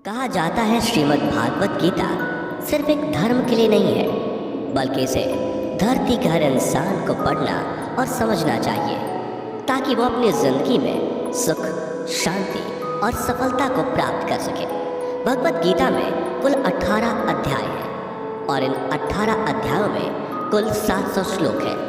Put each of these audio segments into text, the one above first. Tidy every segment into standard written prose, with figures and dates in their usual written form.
कहा जाता है श्रीमद् भागवत गीता सिर्फ एक धर्म के लिए नहीं है, बल्कि इसे धरती के हर इंसान को पढ़ना और समझना चाहिए ताकि वो अपनी जिंदगी में सुख, शांति और सफलता को प्राप्त कर सके। भगवत गीता में कुल 18 अध्याय हैं और इन 18 अध्यायों में कुल 700 श्लोक हैं,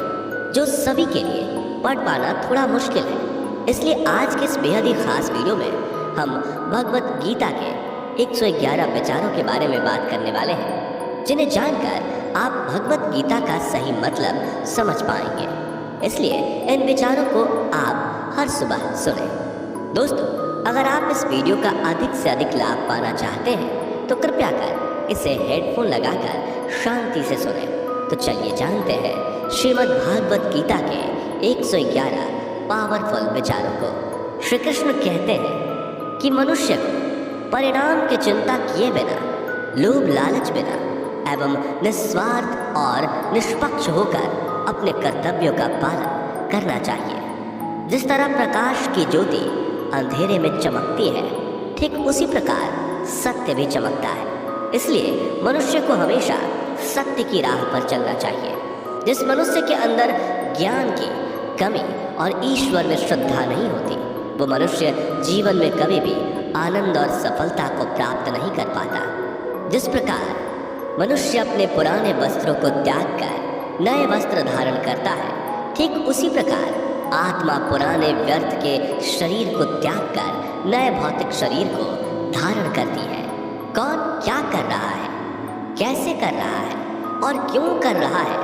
जो सभी के लिए पढ़ पाना थोड़ा मुश्किल है। इसलिए आज के इस बेहद ही खास वीडियो में हम भगवत गीता के 111 विचारों के बारे में बात करने वाले हैं, जिन्हें जानकर आप भगवत गीता का सही मतलब समझ पाएंगे। इसलिए इन विचारों को आप हर सुबह सुनें। दोस्तों, अगर आप इस वीडियो का अधिक से अधिक लाभ पाना चाहते हैं तो कृपया कर इसे हेडफोन लगाकर शांति से सुनें। तो चलिए जानते हैं श्रीमद् भागवत गीता के 111 पावरफुल विचारों को। श्री कृष्ण कहते हैं कि मनुष्य को परिणाम की चिंता किए बिना, लोभ लालच बिना एवं निस्वार्थ और निष्पक्ष होकर अपने कर्तव्यों का पालन करना चाहिए। जिस तरह प्रकाश की ज्योति अंधेरे में चमकती है, ठीक उसी प्रकार सत्य भी चमकता है। इसलिए मनुष्य को हमेशा सत्य की राह पर चलना चाहिए। जिस मनुष्य के अंदर ज्ञान की कमी और ईश्वर में श्रद्धा नहीं होती, वो मनुष्य जीवन में कभी भी आनंद और सफलता को प्राप्त नहीं कर पाता। जिस प्रकार मनुष्य अपने पुराने वस्त्रों को त्याग कर नए वस्त्र धारण करता है, ठीक उसी प्रकार आत्मा पुराने व्यर्थ के शरीर को त्याग कर नए भौतिक शरीर को धारण करती है। कौन क्या कर रहा है, कैसे कर रहा है और क्यों कर रहा है,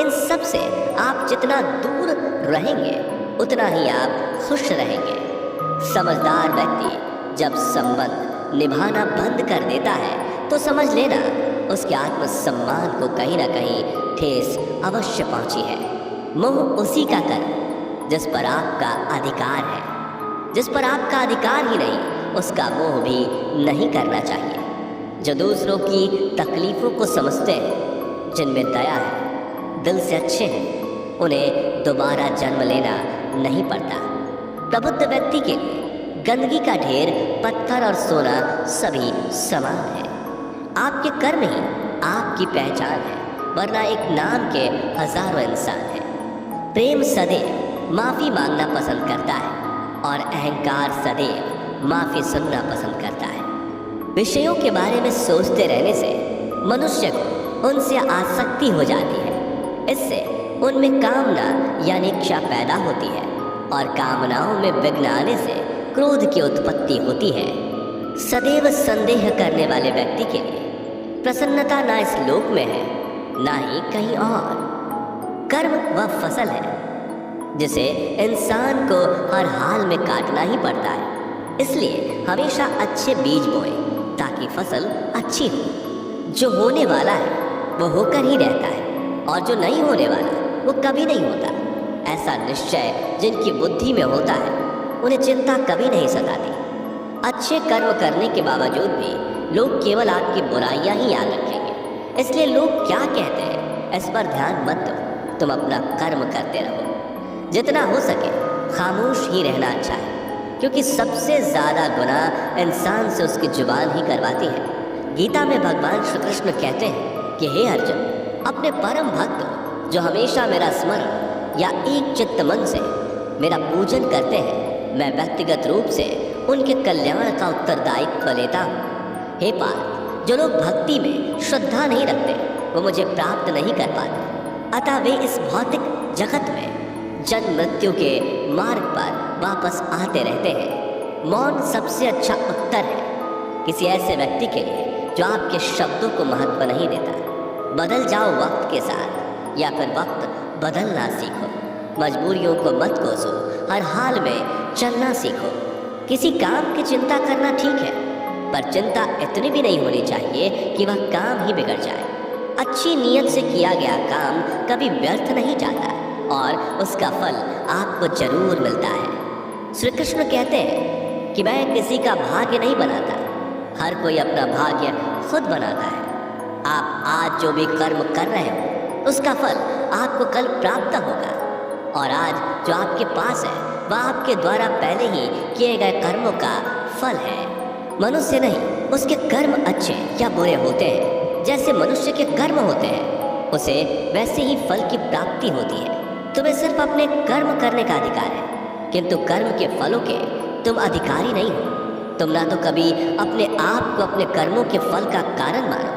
इन सब से आप जितना दूर रहेंगे उतना ही आप खुश रहेंगे। समझदार व्यक्ति जब संबंध निभाना बंद कर देता है तो समझ लेना उसके आत्मसम्मान को कहीं ना कहीं ठेस अवश्य पहुंची है। मोह उसी का कर्म जिस पर आपका अधिकार है। जिस पर आपका अधिकार ही नहीं, उसका मोह भी नहीं करना चाहिए। जो दूसरों की तकलीफों को समझते हैं, जिनमें दया है, दिल से अच्छे हैं, उन्हें दोबारा जन्म लेना नहीं पड़ता। प्रबुद्ध व्यक्ति के लिए गंदगी का ढेर, पत्थर और सोना सभी समान है। आपके कर्म ही आपकी पहचान है, वरना एक नाम के हजारों इंसान हैं। प्रेम सदैव माफी मांगना पसंद करता है और अहंकार सदैव माफी सुनना पसंद करता है। विषयों के बारे में सोचते रहने से मनुष्य को उनसे आसक्ति हो जाती है। इससे उनमें कामना यानी इच्छा पैदा होती है और कामनाओं में विघ्न आने से क्रोध की उत्पत्ति होती है। सदैव संदेह करने वाले व्यक्ति के लिए प्रसन्नता ना इस लोक में है, ना ही कहीं और। कर्म वह फसल है जिसे इंसान को हर हाल में काटना ही पड़ता है। इसलिए हमेशा अच्छे बीज बोएं ताकि फसल अच्छी हो। जो होने वाला है वो होकर ही रहता है और जो नहीं होने वाला वो कभी नहीं होता। ऐसा निश्चय जिनकी बुद्धि में होता है, उन्हें चिंता कभी नहीं सताती। अच्छे कर्म करने के बावजूद भी लोग केवल आपकी बुराइयां ही याद रखेंगे। इसलिए लोग क्या कहते हैं इस पर ध्यान मत दो, तुम अपना कर्म करते रहो। जितना हो सके खामोश ही रहना अच्छा है, क्योंकि सबसे ज्यादा गुनाह इंसान से उसकी जुबान ही करवाती है। गीता में भगवान श्री कृष्ण कहते हैं कि हे अर्जुन, अपने परम भक्त जो हमेशा मेरा स्मरण या एक चित्त मन से मेरा पूजन करते हैं, मैं व्यक्तिगत रूप से उनके कल्याण का उत्तरदायित्व लेता हूँ। हे पार्थ, जो लोग भक्ति में श्रद्धा नहीं रखते वो मुझे प्राप्त नहीं कर पाते। अतः वे इस भौतिक जगत में जन्म मृत्यु के मार्ग पर वापस आते रहते हैं। मौन सबसे अच्छा उत्तर है किसी ऐसे व्यक्ति के लिए जो आपके शब्दों को महत्व नहीं देता। बदल जाओ वक्त के साथ, या फिर वक्त बदलना सीखो। मजबूरियों को मत कोसो, हर हाल में चलना सीखो। किसी काम की चिंता करना ठीक है, पर चिंता इतनी भी नहीं होनी चाहिए कि वह काम ही बिगड़ जाए। अच्छी नीयत से किया गया काम कभी व्यर्थ नहीं जाता और उसका फल आपको जरूर मिलता है। श्री कृष्ण कहते हैं कि मैं किसी का भाग्य नहीं बनाता, हर कोई अपना भाग्य खुद बनाता है। आप आज जो भी कर्म कर रहे हो उसका फल आपको कल प्राप्त होगा, और आज जो आपके पास है वह आपके द्वारा पहले ही किए गए कर्मों का फल है। मनुष्य नहीं, उसके कर्म अच्छे या बुरे होते हैं। जैसे मनुष्य के कर्म होते हैं, उसे वैसे ही फल की प्राप्ति होती है। तुम्हें सिर्फ अपने कर्म करने का अधिकार है, किंतु कर्म के फलों के तुम अधिकारी नहीं हो। तुम ना तो कभी अपने आप को अपने कर्मों के फल का कारण मानो,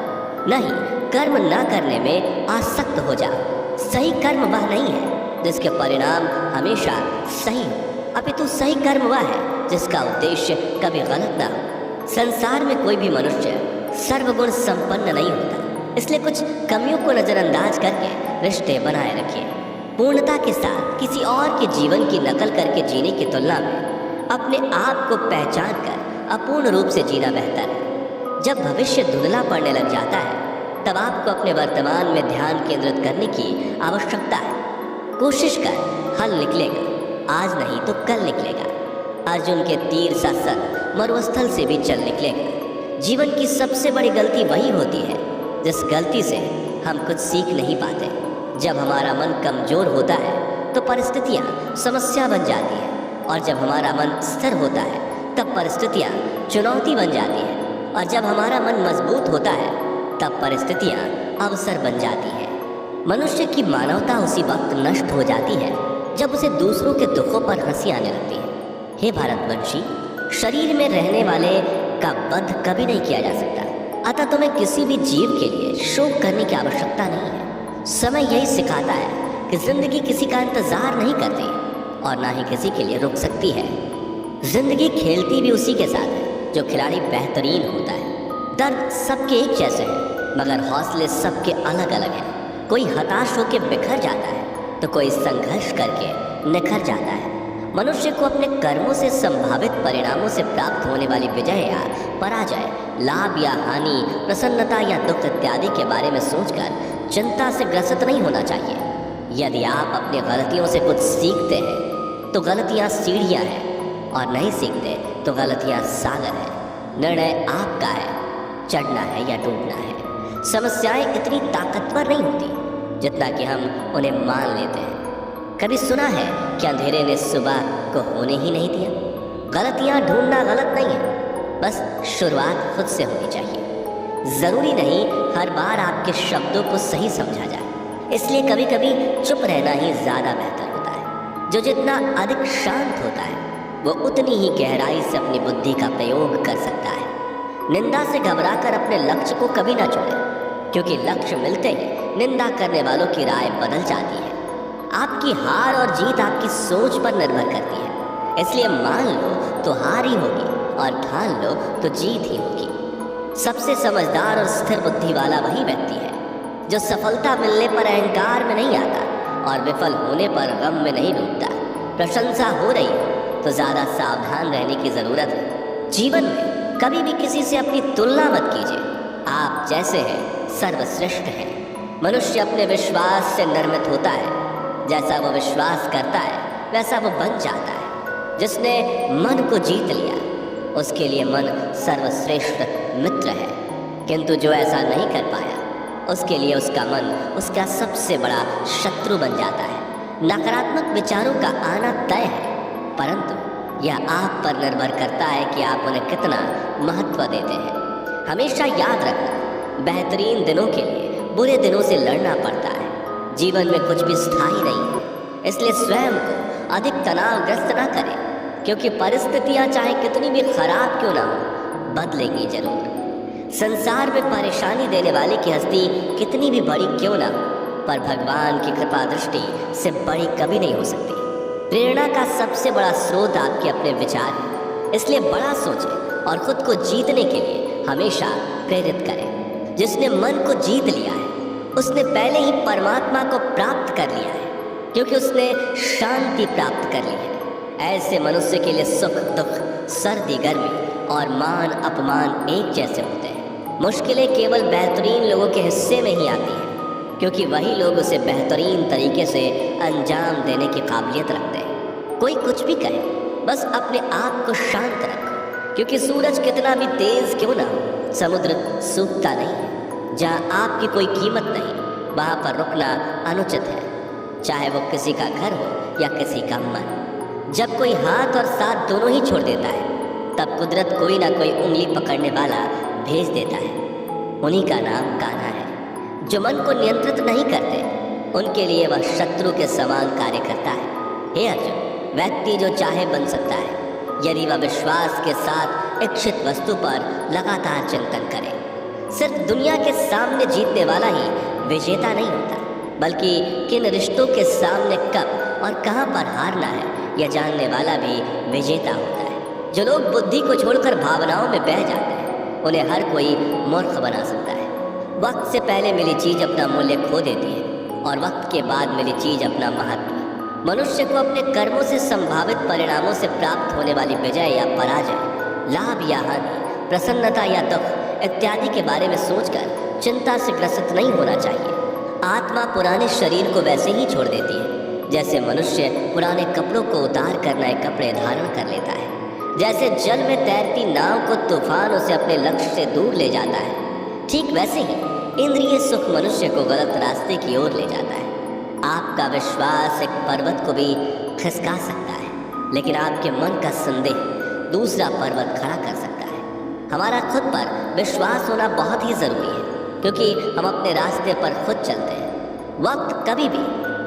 नहीं कर्म ना करने में आसक्त हो जाओ। सही कर्म वह नहीं है जिसके परिणाम हमेशा सही हो, अपितु सही कर्म वह है जिसका उद्देश्य कभी गलत ना हो। संसार में कोई भी मनुष्य सर्वगुण संपन्न नहीं होता, इसलिए कुछ कमियों को नजरअंदाज करके रिश्ते बनाए रखिए। पूर्णता के साथ किसी और के जीवन की नकल करके जीने की तुलना में अपने आप को पहचान कर अपूर्ण रूप से जीना बेहतर है। जब भविष्य धुंधला पड़ने लग जाता है, तब आपको अपने वर्तमान में ध्यान केंद्रित करने की आवश्यकता है। कोशिश कर, हल निकलेगा, आज नहीं तो कल निकलेगा। अर्जुन के तीर सा सर मरुस्थल से भी चल निकलेगा। जीवन की सबसे बड़ी गलती वही होती है जिस गलती से हम कुछ सीख नहीं पाते। जब हमारा मन कमजोर होता है तो परिस्थितियाँ समस्या बन जाती हैं, और जब हमारा मन स्थिर होता है तब परिस्थितियाँ चुनौती बन जाती हैं, और जब हमारा मन मजबूत होता है तब परिस्थितियाँ अवसर बन जाती हैं। मनुष्य की मानवता उसी वक्त नष्ट हो जाती है जब उसे दूसरों के दुखों पर हंसी आने लगती है। हे भारतवंशी, शरीर में रहने वाले का वध कभी नहीं किया जा सकता, अतः तुम्हें किसी भी जीव के लिए शोक करने की आवश्यकता नहीं है। समय यही सिखाता है कि जिंदगी किसी का इंतजार नहीं करती और ना ही किसी के लिए रुक सकती है। जिंदगी खेलती भी उसी के साथ है जो खिलाड़ी बेहतरीन होता है। दर्द सबके एक जैसे हैं, मगर हौसले सबके अलग अलग हैं। कोई हताश होकर बिखर जाता है तो कोई संघर्ष करके निखर जाता है। मनुष्य को अपने कर्मों से संभावित परिणामों से प्राप्त होने वाली विजय या पराजय, लाभ या हानि, प्रसन्नता या दुख इत्यादि के बारे में सोचकर चिंता से ग्रसित नहीं होना चाहिए। यदि आप अपनी गलतियों से कुछ सीखते हैं तो गलतियाँ सीढ़ियाँ हैं, और नहीं सीखते तो गलतियाँ सागर है। निर्णय आपका है, चढ़ना है या डूबना है। समस्याएं इतनी ताकतवर नहीं होती जितना कि हम उन्हें मान लेते हैं। कभी सुना है कि अंधेरे ने सुबह को होने ही नहीं दिया? गलतियाँ ढूंढना गलत नहीं है, बस शुरुआत खुद से होनी चाहिए। ज़रूरी नहीं हर बार आपके शब्दों को सही समझा जाए, इसलिए कभी कभी चुप रहना ही ज़्यादा बेहतर होता है। जो जितना अधिक शांत होता है वो उतनी ही गहराई से अपनी बुद्धि का प्रयोग कर सकता है। निंदा से घबराकर अपने लक्ष्य को कभी ना छोड़ें, क्योंकि लक्ष्य मिलते ही निंदा करने वालों की राय बदल जाती है। आपकी हार और जीत आपकी सोच पर निर्भर करती है, इसलिए मान लो तो हार ही होगी और ठान लो तो जीत ही होगी। सबसे समझदार और स्थिर बुद्धि वाला वही व्यक्ति है जो सफलता मिलने पर अहंकार में नहीं आता और विफल होने पर गम में नहीं डूबता। प्रशंसा हो रही हो तो ज़्यादा सावधान रहने की ज़रूरत है। जीवन में कभी भी किसी से अपनी तुलना मत कीजिए। आप जैसे हैं सर्वश्रेष्ठ हैं। मनुष्य अपने विश्वास से निर्मित होता है। जैसा वो विश्वास करता है वैसा वो बन जाता है। जिसने मन को जीत लिया उसके लिए मन सर्वश्रेष्ठ मित्र है, किंतु जो ऐसा नहीं कर पाया उसके लिए उसका मन उसका सबसे बड़ा शत्रु बन जाता है। नकारात्मक विचारों का आना तय है, परंतु यह आप पर निर्भर करता है कि आप उन्हें कितना महत्व देते हैं। हमेशा याद रखना, बेहतरीन दिनों के लिए बुरे दिनों से लड़ना पड़ता है। जीवन में कुछ भी स्थायी नहीं है, इसलिए स्वयं को अधिक तनावग्रस्त ना करें, क्योंकि परिस्थितियां चाहे कितनी भी खराब क्यों ना हो बदलेंगी जरूर। संसार में परेशानी देने वाले की हस्ती कितनी भी बड़ी क्यों ना हो, पर भगवान की कृपा दृष्टि से बड़ी कभी नहीं हो सकती। प्रेरणा का सबसे बड़ा स्रोत आपके अपने विचार है, इसलिए बड़ा सोचें और खुद को जीतने के लिए हमेशा प्रेरित करें। जिसने मन को जीत लिया है उसने पहले ही परमात्मा को प्राप्त कर लिया है, क्योंकि उसने शांति प्राप्त कर ली है। ऐसे मनुष्य के लिए सुख दुख, सर्दी गर्मी और मान अपमान एक जैसे होते हैं। मुश्किलें केवल बेहतरीन लोगों के हिस्से में ही आती हैं, क्योंकि वही लोग उसे बेहतरीन तरीके से अंजाम देने की काबिलियत रखते हैं। कोई कुछ भी कहे, बस अपने आप को शांत रखो, क्योंकि सूरज कितना भी तेज क्यों ना हो समुद्र सूखता नहीं है। जहाँ आपकी कोई कीमत नहीं वहाँ पर रुकना अनुचित है, चाहे वो किसी का घर हो या किसी का मन। जब कोई हाथ और साथ दोनों ही छोड़ देता है तब कुदरत कोई ना कोई उंगली पकड़ने वाला भेज देता है। उन्हीं का नाम कान्हा है। जो मन को नियंत्रित नहीं करते, उनके लिए वह शत्रु के समान कार्य करता है। हे अर्जुन, व्यक्ति जो चाहे बन सकता है यदि वह विश्वास के साथ इच्छित वस्तु पर लगातार चिंतन करे। सिर्फ दुनिया के सामने जीतने वाला ही विजेता नहीं होता, बल्कि किन रिश्तों के सामने कब और कहां पर हारना है यह जानने वाला भी विजेता होता है। जो लोग बुद्धि को छोड़कर भावनाओं में बह जाते हैं, उन्हें हर कोई मूर्ख बना सकता है। वक्त से पहले मिली चीज अपना मूल्य खो देती है और वक्त के बाद मिली चीज अपना महत्व। मनुष्य को अपने कर्मों से संभावित परिणामों से प्राप्त होने वाली विजय या पराजय, लाभ या हानि, प्रसन्नता या दुख इत्यादि के बारे में सोचकर चिंता से ग्रसित नहीं होना चाहिए। आत्मा पुराने शरीर को वैसे ही छोड़ देती है जैसे मनुष्य पुराने कपड़ों को उतार कर नए कपड़े धारण कर लेता है। जैसे जल में तैरती नाव को तूफान उसे अपने लक्ष्य से दूर ले जाता है, ठीक वैसे ही इंद्रिय सुख मनुष्य को गलत रास्ते की ओर ले जाता है। आपका विश्वास एक पर्वत को भी खिसका सकता है, लेकिन आपके मन का संदेह दूसरा पर्वत खड़ा कर सकता है। हमारा खुद पर विश्वास होना बहुत ही जरूरी है, क्योंकि हम अपने रास्ते पर खुद चलते हैं। वक्त कभी भी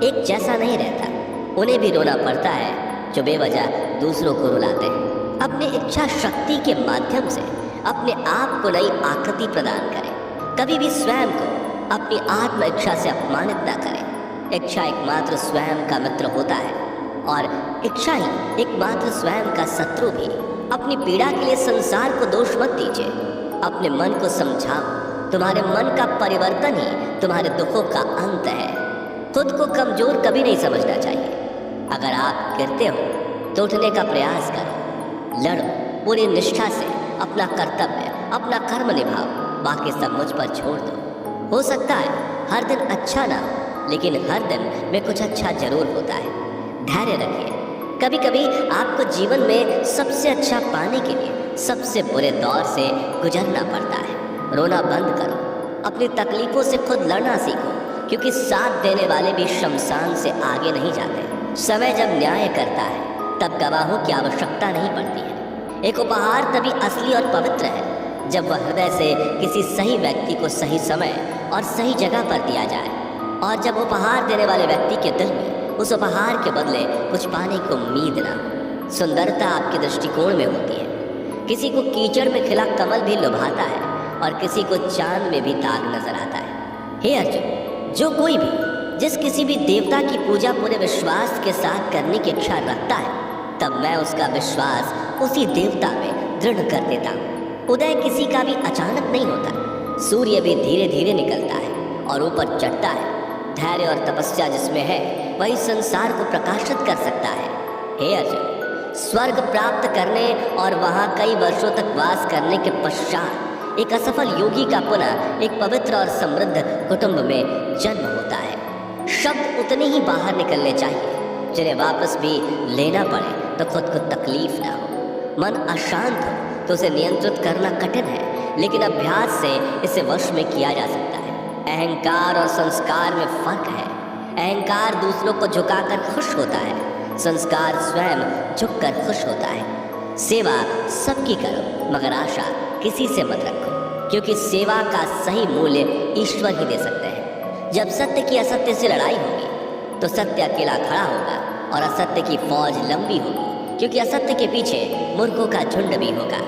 एक जैसा नहीं रहता। उन्हें भी रोना पड़ता है जो बेवजह दूसरों को रुलाते हैं। अपनी इच्छा शक्ति के माध्यम से अपने आप को नई आकृति प्रदान करें। कभी भी स्वयं को अपनी आत्म इच्छा से अपमानित न करें। इच्छा एकमात्र स्वयं का मित्र होता है और इच्छा ही एकमात्र स्वयं का शत्रु भी। अपनी पीड़ा के लिए संसार को दोष मत दीजिए, अपने मन को समझाओ। तुम्हारे मन का परिवर्तन ही तुम्हारे दुखों का अंत है। खुद को कमजोर कभी नहीं समझना चाहिए। अगर आप गिरते हो तो उठने का प्रयास करो, लड़ो पूरी निष्ठा से अपना कर्तव्य, अपना कर्म निभाओ, बाकी सब मुझ पर छोड़ दो। हो सकता है हर दिन अच्छा ना हो, लेकिन हर दिन में कुछ अच्छा जरूर होता है। धैर्य रखिए। कभी कभी आपको जीवन में सबसे अच्छा पाने के लिए सबसे बुरे दौर से गुजरना पड़ता है। रोना बंद करो, अपनी तकलीफों से खुद लड़ना सीखो, क्योंकि साथ देने वाले भी शमशान से आगे नहीं जाते। समय जब न्याय करता है तब गवाहों की आवश्यकता नहीं पड़ती है। एक उपहार तभी असली और पवित्र है जब वह हृदय से किसी सही व्यक्ति को सही समय और सही जगह पर दिया जाए, और जब उपहार देने वाले व्यक्ति के दिल में उस उपहार के बदले कुछ पाने की उम्मीद ना हो। सुंदरता आपके दृष्टिकोण में होती है। किसी को कीचड़ में खिला कमल भी लुभाता है और किसी को चांद में भी दाग नजर आता है। हे अर्जुन, जो कोई भी जिस किसी भी देवता की पूजा पूरे विश्वास के साथ करने की इच्छा रखता है, तब मैं उसका विश्वास उसी देवता में दृढ़ कर देता हूँ। उदय किसी का भी अचानक नहीं होता। सूर्य भी धीरे धीरे निकलता है और ऊपर चढ़ता है। धैर्य और तपस्या जिसमें है वही संसार को प्रकाशित कर सकता है। हे अर्जुन, स्वर्ग प्राप्त करने और वहाँ कई वर्षों तक वास करने के पश्चात एक असफल योगी का पुनः एक पवित्र और समृद्ध कुटुंब में जन्म होता है। शब्द उतने ही बाहर निकलने चाहिए जिन्हें वापस भी लेना पड़े तो खुद को तकलीफ ना हो। मन अशांत हो तो उसे नियंत्रित करना कठिन है, लेकिन अभ्यास से इसे वश में किया जा सकता है। अहंकार और संस्कार में फर्क है। अहंकार दूसरों को झुकाकर खुश होता है, संस्कार स्वयं झुककर खुश होता है। सेवा सबकी करो, मगर आशा किसी से मत रखो, क्योंकि सेवा का सही मूल्य ईश्वर ही दे सकते हैं। जब सत्य की असत्य से लड़ाई होगी तो सत्य अकेला खड़ा होगा और असत्य की फौज लंबी होगी, क्योंकि असत्य के पीछे मूर्खों का झुंड भी होगा।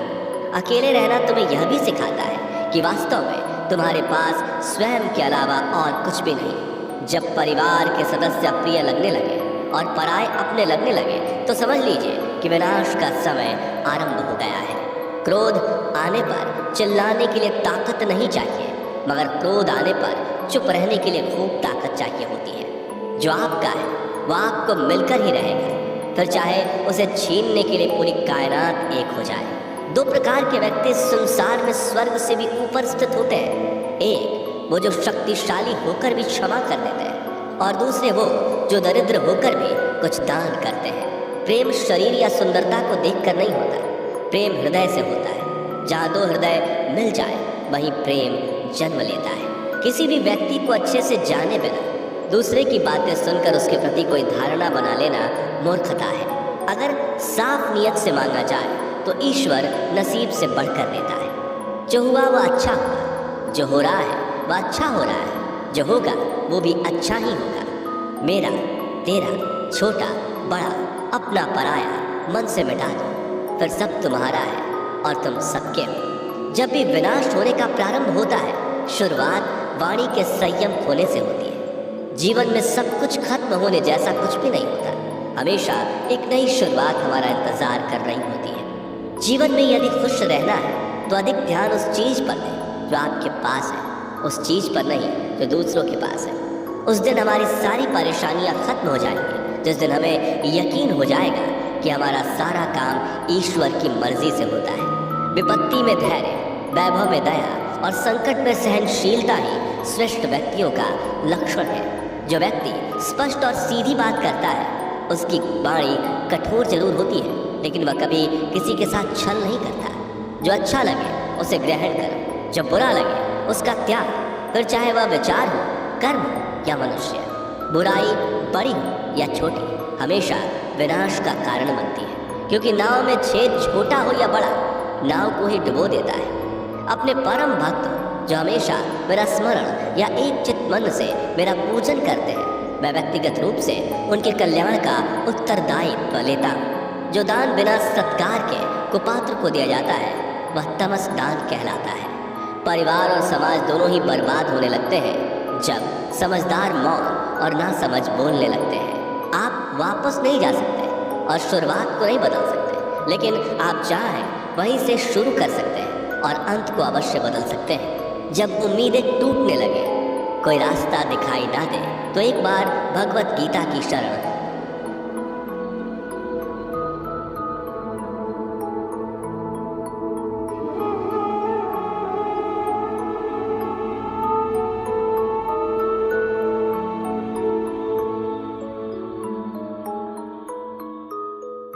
अकेले रहना तुम्हें यह भी सिखाता है कि वास्तव में तुम्हारे पास स्वयं के अलावा और कुछ भी नहीं। जब परिवार के सदस्य प्रिय लगने लगे और पराये अपने लगने लगे तो समझ लीजिए कि विनाश का समय आरंभ हो गया है। क्रोध आने पर चिल्लाने के लिए ताकत नहीं चाहिए, मगर क्रोध आने पर चुप रहने के लिए खूब ताकत चाहिए होती है। जो आपका है वह आपको मिलकर ही रहेगा, फिर चाहे उसे छीनने के लिए पूरी कायनात एक हो जाए। दो प्रकार के व्यक्ति संसार में स्वर्ग से भी ऊपर स्थित होते हैं। एक वो जो शक्तिशाली होकर भी क्षमा कर देते हैं, और दूसरे वो जो दरिद्र होकर भी कुछ दान करते हैं। प्रेम शरीर या सुंदरता को देखकर नहीं होता, प्रेम हृदय से होता है। जहाँ दो हृदय मिल जाए वहीं प्रेम जन्म लेता है। किसी भी व्यक्ति को अच्छे से जाने बिना दूसरे की बातें सुनकर उसके प्रति कोई धारणा बना लेना मूर्खता है। अगर साफ नियत से मांगा जाए तो ईश्वर नसीब से बढ़कर देता है। जो हुआ वह अच्छा हुआ, जो हो रहा है वह अच्छा हो रहा है, जो होगा वो भी अच्छा ही होगा। मेरा, तेरा, छोटा, बड़ा, अपना, पराया मन से मिटा दो, फिर सब तुम्हारा है और तुम सबके हो। जब भी विनाश होने का प्रारंभ होता है, शुरुआत वाणी के संयम खोने से होती है। जीवन में सब कुछ खत्म होने जैसा कुछ भी नहीं होता। हमेशा एक नई शुरुआत हमारा इंतजार कर रही होती है। जीवन में यदि खुश रहना है तो अधिक ध्यान उस चीज पर दें जो आपके पास है, उस चीज पर नहीं जो दूसरों के पास है। उस दिन हमारी सारी परेशानियां खत्म हो जाएंगी, जिस दिन हमें यकीन हो जाएगा कि हमारा सारा काम ईश्वर की मर्जी से होता है। विपत्ति में धैर्य, वैभव में दया और संकट में सहनशीलता ही श्रेष्ठ व्यक्तियों का लक्षण है। जो व्यक्ति स्पष्ट और सीधी बात करता है, उसकी वाणी कठोर जरूर होती है, लेकिन वह कभी किसी के साथ छल नहीं करता। जो अच्छा लगे उसे ग्रहण करो, जो बुरा लगे उसका त्याग, फिर चाहे वह विचार हो, कर्म हो या मनुष्य। बुराई बड़ी हो या छोटी हमेशा विनाश का कारण बनती है, क्योंकि नाव में छेद छोटा हो या बड़ा, नाव को ही डुबो देता है। अपने परम भक्त जो हमेशा मेरा स्मरण या एक चित्त मन से मेरा पूजन करते हैं, मैं व्यक्तिगत रूप से उनके कल्याण का उत्तरदायित्व लेता हूँ। जो दान बिना सत्कार के कुपात्र को दिया जाता है वह तमस दान कहलाता है। परिवार और समाज दोनों ही बर्बाद होने लगते हैं जब समझदार मौन और ना समझ बोलने लगते हैं। आप वापस नहीं जा सकते और शुरुआत को नहीं बदल सकते, लेकिन आप चाहें वहीं से शुरू कर सकते हैं और अंत को अवश्य बदल सकते हैं। जब उम्मीदें टूटने लगे, कोई रास्ता दिखाई ना दे, तो एक बार भगवत गीता की शरण